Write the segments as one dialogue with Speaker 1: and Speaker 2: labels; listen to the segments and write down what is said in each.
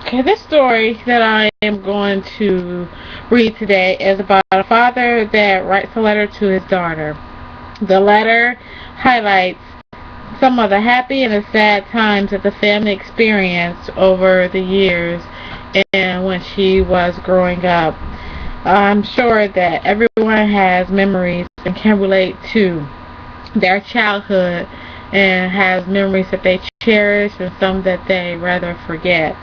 Speaker 1: Okay, this story that I am going to read today is about a father that writes a letter to his daughter. The letter highlights some of the happy and the sad times that the family experienced over the years and when she was growing up. I'm sure that everyone has memories and can relate to their childhood and has memories that they cherish and some that they rather forget.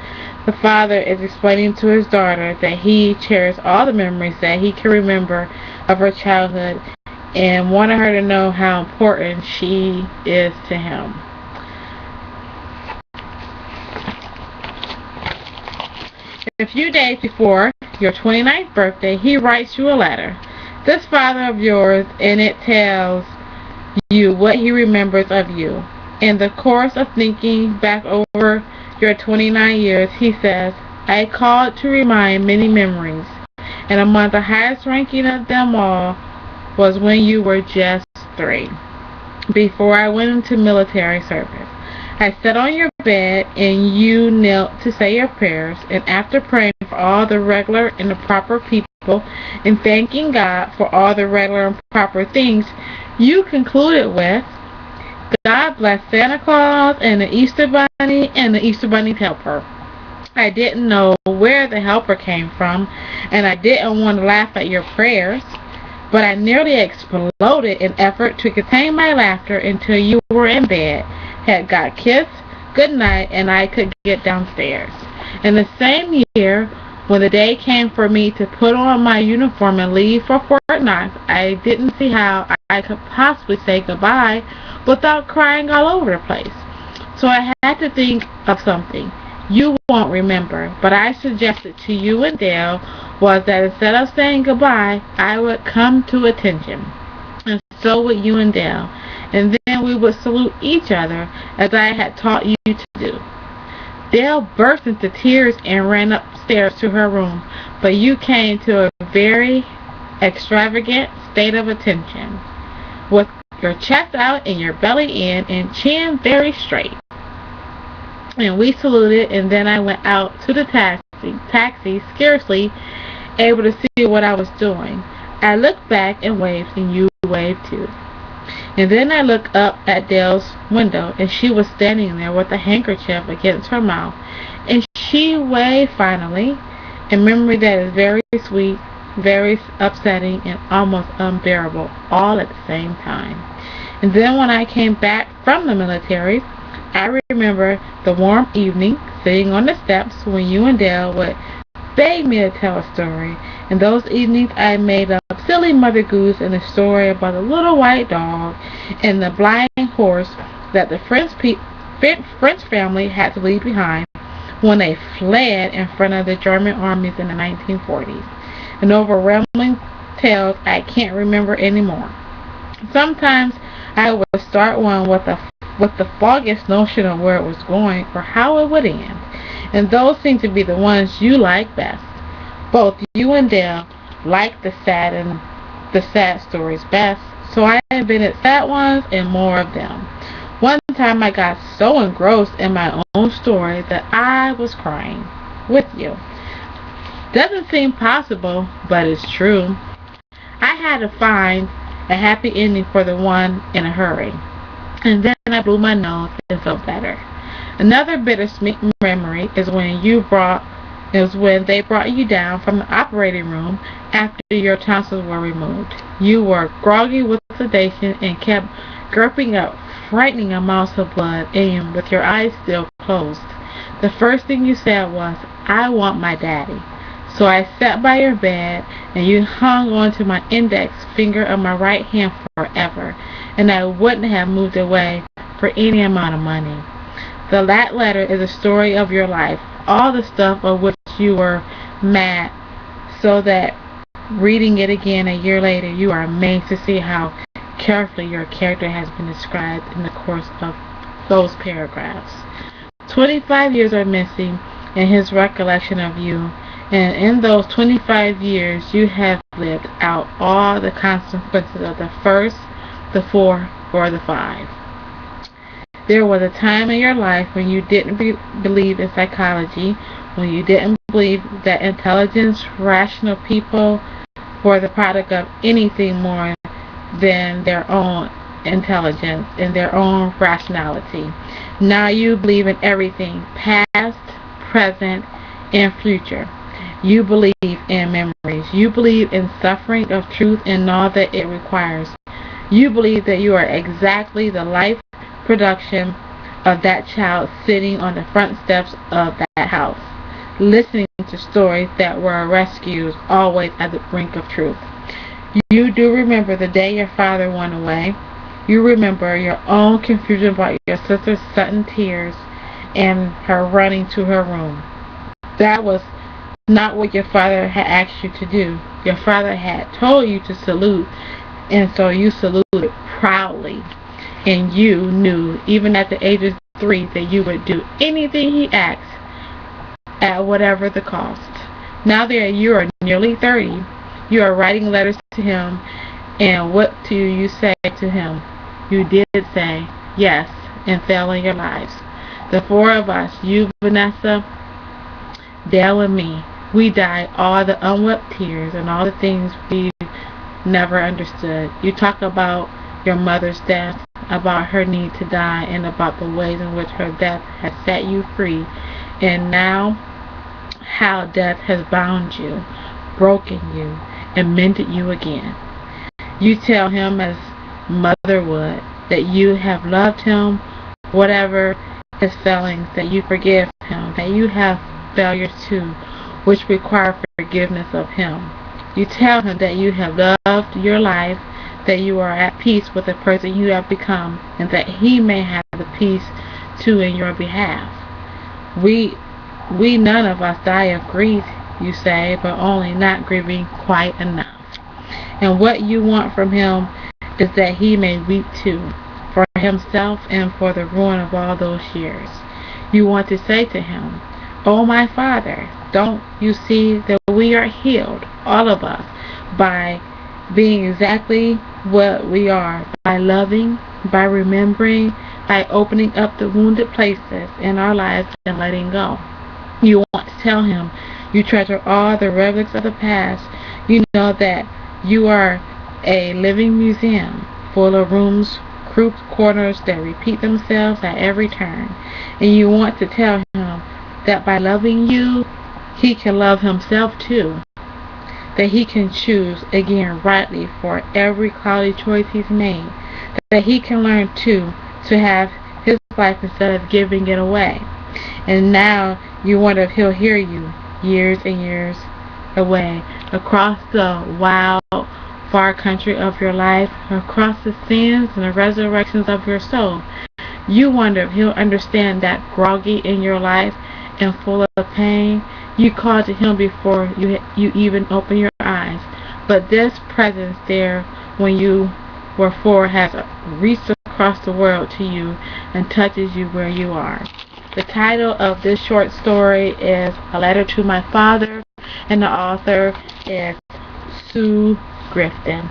Speaker 1: The father is explaining to his daughter that he cherishes all the memories that he can remember of her childhood and wanted her to know how important she is to him. A few days before your 29th birthday, he writes you a letter. This father of yours, and it tells you what he remembers of you. In the course of thinking back over your 29 years, he says, I called to remind many memories, and among the highest ranking of them all was when you were just 3, before I went into military service. I sat on your bed and you knelt to say your prayers, and after praying for all the regular and the proper people and thanking God for all the regular and proper things, you concluded with, God bless Santa Claus and the Easter Bunny and the Easter Bunny's helper. I didn't know where the helper came from, and I didn't want to laugh at your prayers, but I nearly exploded in effort to contain my laughter until you were in bed, had got kissed, good night, and I could get downstairs. In the same year, when the day came for me to put on my uniform and leave for Fort Knox, I didn't see how I could possibly say goodbye without crying all over the place. So I had to think of something. You won't remember, but I suggested to you and Dale was that instead of saying goodbye, I would come to attention. And so would you and Dale. And then we would salute each other as I had taught you to do. Dale burst into tears and ran upstairs to her room, but you came to a very extravagant state of attention, with your chest out and your belly in and chin very straight. And we saluted, and then I went out to the taxi, scarcely able to see what I was doing. I looked back and waved, and you waved too. And then I looked up at Dale's window, and she was standing there with a handkerchief against her mouth. And she waved finally, a memory that is very sweet, very upsetting, and almost unbearable, all at the same time. And then when I came back from the military, I remember the warm evening, sitting on the steps when you and Dale would beg me to tell a story. And those evenings I made up silly Mother Goose and a story about a little white dog and the blind horse that the French family had to leave behind when they fled in front of the German armies in the 1940s. And overwhelming tales I can't remember anymore. Sometimes I would start one with the foggiest notion of where it was going or how it would end. And those seem to be the ones you like best. Both you and Dale like the sad stories best, so I invented sad ones and more of them. One time I got so engrossed in my own story that I was crying with you. Doesn't seem possible, but it's true. I had to find a happy ending for the one in a hurry. And then I blew my nose and felt better. Another bittersweet memory is when they brought you down from the operating room after your tonsils were removed. You were groggy with sedation and kept gulping up frightening amounts of blood, and with your eyes still closed. The first thing you said was, I want my daddy. So I sat by your bed, and you hung onto my index finger of my right hand forever, and I wouldn't have moved away for any amount of money. The last letter is a story of your life, all the stuff of which you were mad, so that reading it again a year later, you are amazed to see how carefully your character has been described in the course of those paragraphs. 25 years are missing in his recollection of you, and in those 25 years you have lived out all the consequences of the first, the 4, or the 5. There was a time in your life when you didn't believe in psychology, when you didn't believe that intelligent, rational people were the product of anything more than their own intelligence and their own rationality. Now you believe in everything, past, present, and future. You believe in memories. You believe in suffering of truth and all that it requires. You believe that you are exactly the life production of that child sitting on the front steps of that house, listening to stories that were rescues, always at the brink of truth. You do remember the day your father went away. You remember your own confusion about your sister's sudden tears and her running to her room. That was not what your father had asked you to do. Your father had told you to salute, and so you saluted proudly. And you knew, even at the age of 3, that you would do anything he asked, at whatever the cost. Now that you are nearly 30, you are writing letters to him, and what do you say to him? You did say yes and fail in your lives. The 4 of us, you, Vanessa, Dale, and me, we died all the unwept tears and all the things we never understood. You talk about your mother's death, about her need to die, and about the ways in which her death has set you free, and now how death has bound you, broken you, and mended you again. You tell him, as mother would, that you have loved him, whatever his failings, that you forgive him, that you have failures too, which require forgiveness of him. You tell him that you have loved your life, that you are at peace with the person you have become, and that he may have the peace too in your behalf. We none of us die of grief, you say, but only not grieving quite enough. And what you want from him is that he may weep too, for himself and for the ruin of all those years. You want to say to him, "Oh, my Father, don't you see that we are healed, all of us, by being exactly what we are, by loving, by remembering, by opening up the wounded places in our lives and letting go." You want to tell him you treasure all the relics of the past. You know that you are a living museum full of rooms, crooked corners that repeat themselves at every turn. And you want to tell him that by loving you, he can love himself too. That he can choose again rightly for every cloudy choice he's made. That he can learn too to have his life instead of giving it away. And now you wonder if he'll hear you years and years away, across the wild, far country of your life, across the sins and the resurrections of your soul. You wonder if he'll understand that groggy in your life and full of pain. You called to him before you even open your eyes. But this presence there when you were 4 has reached across the world to you and touches you where you are. The title of this short story is A Letter to My Father, and the author is Sue Grafton.